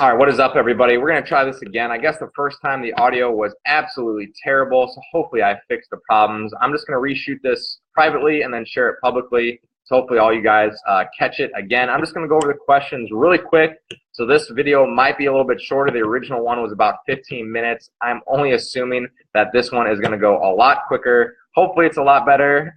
All right, what is up, everybody? We're going to try this again. I guess the first time the audio was absolutely terrible, so hopefully I fixed the problems. I'm just going to reshoot this privately and then share it publicly, so hopefully all you guys catch it again. I'm just going to go over the questions really quick, so this video might be a little bit shorter. The original one was about 15 minutes. I'm only assuming that this one is going to go a lot quicker. Hopefully it's a lot better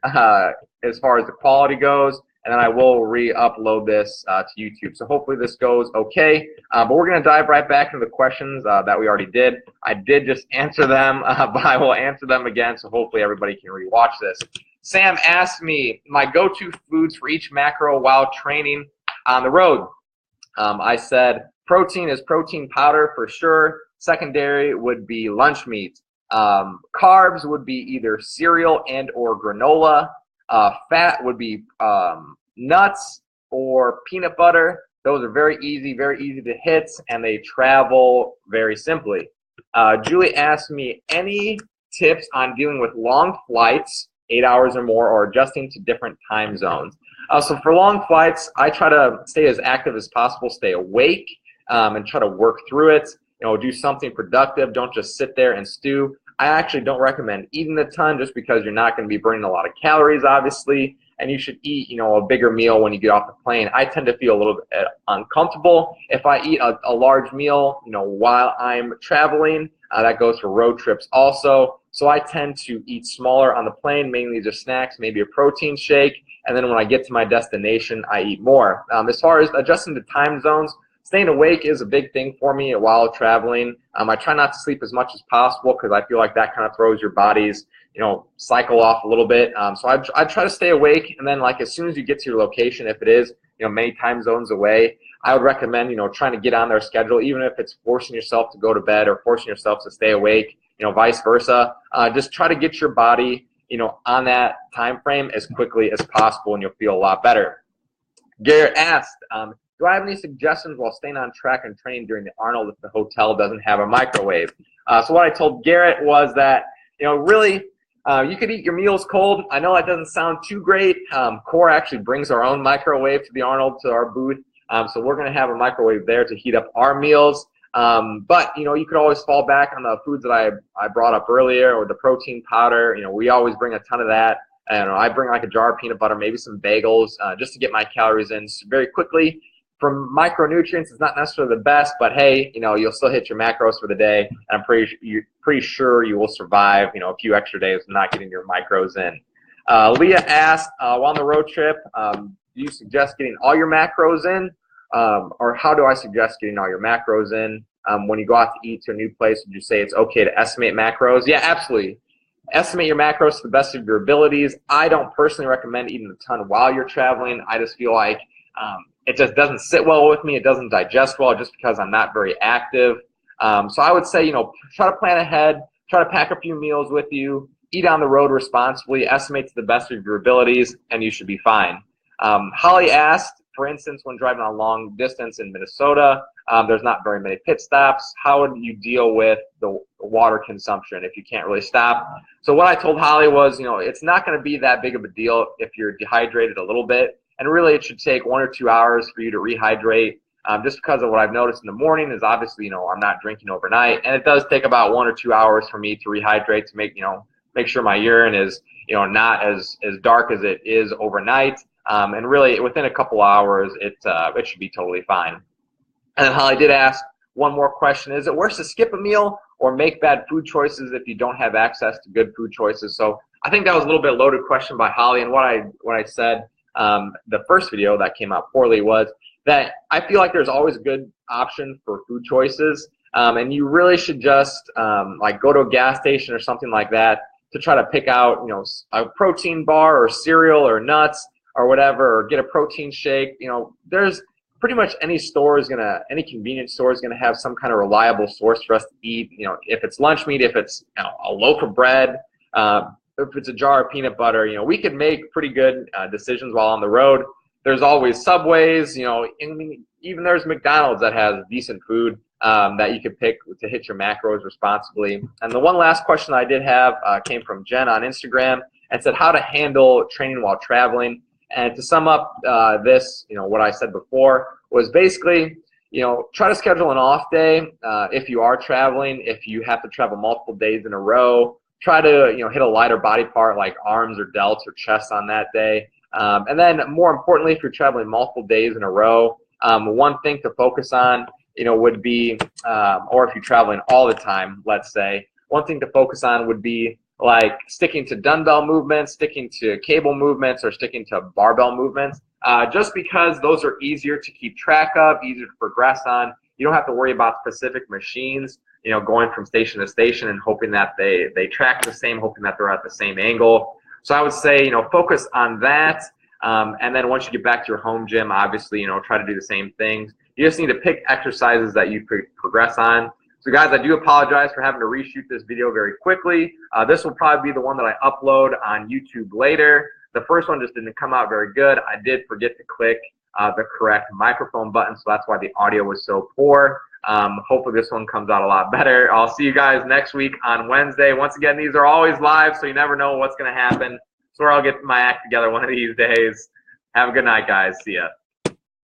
as far as the quality goes. And then I will re-upload this to YouTube. So hopefully this goes okay. But we're going to dive right back into the questions that we already did. I did just answer them, but I will answer them again, so hopefully everybody can re-watch this. Sam asked me my go-to foods for each macro while training on the road. I said protein is protein powder for sure. Secondary would be lunch meat. Carbs would be either cereal and or granola. Fat would be nuts or peanut butter. Those are very easy to hit, and they travel very simply. Julie asked me any tips on dealing with long flights, 8 hours or more, or adjusting to different time zones. So for long flights, I try to stay as active as possible, stay awake, and try to work through it. Do something productive. Don't just sit there and stew. I actually don't recommend eating a ton just because you're not going to be burning a lot of calories, obviously, and you should eat, a bigger meal when you get off the plane. I tend to feel a little bit uncomfortable if I eat a large meal, while I'm traveling. That goes for road trips also. So I tend to eat smaller on the plane, mainly just snacks, maybe a protein shake, and then when I get to my destination, I eat more. As far as adjusting to time zones, staying awake is a big thing for me while traveling. I try not to sleep as much as possible because I feel like that kind of throws your body's, cycle off a little bit. So I try to stay awake, and then as soon as you get to your location, if it is, many time zones away, I would recommend, trying to get on their schedule, even if it's forcing yourself to go to bed or forcing yourself to stay awake, vice versa. Just try to get your body, on that time frame as quickly as possible, and you'll feel a lot better. Garrett asked, do I have any suggestions while staying on track and training during the Arnold if the hotel doesn't have a microwave? So what I told Garrett was that, really, you could eat your meals cold. I know that doesn't sound too great. Core actually brings our own microwave to the Arnold, to our booth. So we're going to have a microwave there to heat up our meals. But, you could always fall back on the foods that I brought up earlier, or the protein powder. We always bring a ton of that. I bring like a jar of peanut butter, maybe some bagels, just to get my calories in very quickly. From micronutrients, it's not necessarily the best, but hey, you'll still hit your macros for the day, and I'm pretty sure you will survive, a few extra days of not getting your macros in. Leah asked, while on the road trip, do you suggest getting all your macros in, or how do I suggest getting all your macros in? When you go out to eat to a new place, would you say it's okay to estimate macros? Yeah, absolutely. Estimate your macros to the best of your abilities. I don't personally recommend eating a ton while you're traveling. I just feel like it just doesn't sit well with me. It doesn't digest well just because I'm not very active. So I would say, try to plan ahead, try to pack a few meals with you, eat on the road responsibly, estimate to the best of your abilities, and you should be fine. Holly asked, for instance, when driving a long distance in Minnesota, there's not very many pit stops. How would you deal with the water consumption if you can't really stop? So what I told Holly was, it's not going to be that big of a deal if you're dehydrated a little bit. And really, it should take 1 or 2 hours for you to rehydrate. Just because of what I've noticed in the morning is obviously, I'm not drinking overnight, and it does take about 1 or 2 hours for me to rehydrate to make sure my urine is, not as dark as it is overnight. And really, within a couple hours, it should be totally fine. And then Holly did ask one more question: is it worse to skip a meal or make bad food choices if you don't have access to good food choices? So I think that was a little bit loaded question by Holly, and what I said. The first video that came out poorly was that I feel like there's always a good option for food choices, and you really should just go to a gas station or something like that to try to pick out a protein bar or cereal or nuts or whatever, or get a protein shake. There's pretty much any convenience store is gonna have some kind of reliable source for us to eat. If it's lunch meat, if it's a loaf of bread. If it's a jar of peanut butter, we could make pretty good decisions while on the road. There's always Subways, even there's McDonald's that has decent food that you could pick to hit your macros responsibly. And the one last question I did have came from Jen on Instagram and said how to handle training while traveling. And to sum up this, what I said before was basically try to schedule an off day if you are traveling. If you have to travel multiple days in a row, try to hit a lighter body part like arms or delts or chest on that day. And then more importantly, if you're traveling multiple days in a row, one thing to focus on would be, or if you're traveling all the time, let's say, one thing to focus on would be like sticking to dumbbell movements, sticking to cable movements, or sticking to barbell movements, just because those are easier to keep track of, easier to progress on. You don't have to worry about specific machines, going from station to station and hoping that they track the same, hoping that they're at the same angle. So I would say, focus on that. And then once you get back to your home gym, obviously, try to do the same things. You just need to pick exercises that you could progress on. So guys, I do apologize for having to reshoot this video very quickly. This will probably be the one that I upload on YouTube later. The first one just didn't come out very good. I did forget to click the correct microphone button, so that's why the audio was so poor. Hopefully this one comes out a lot better. I'll see you guys next week on Wednesday. Once again, these are always live, so you never know what's going to happen. So I'll get my act together one of these days. Have a good night, guys. See ya.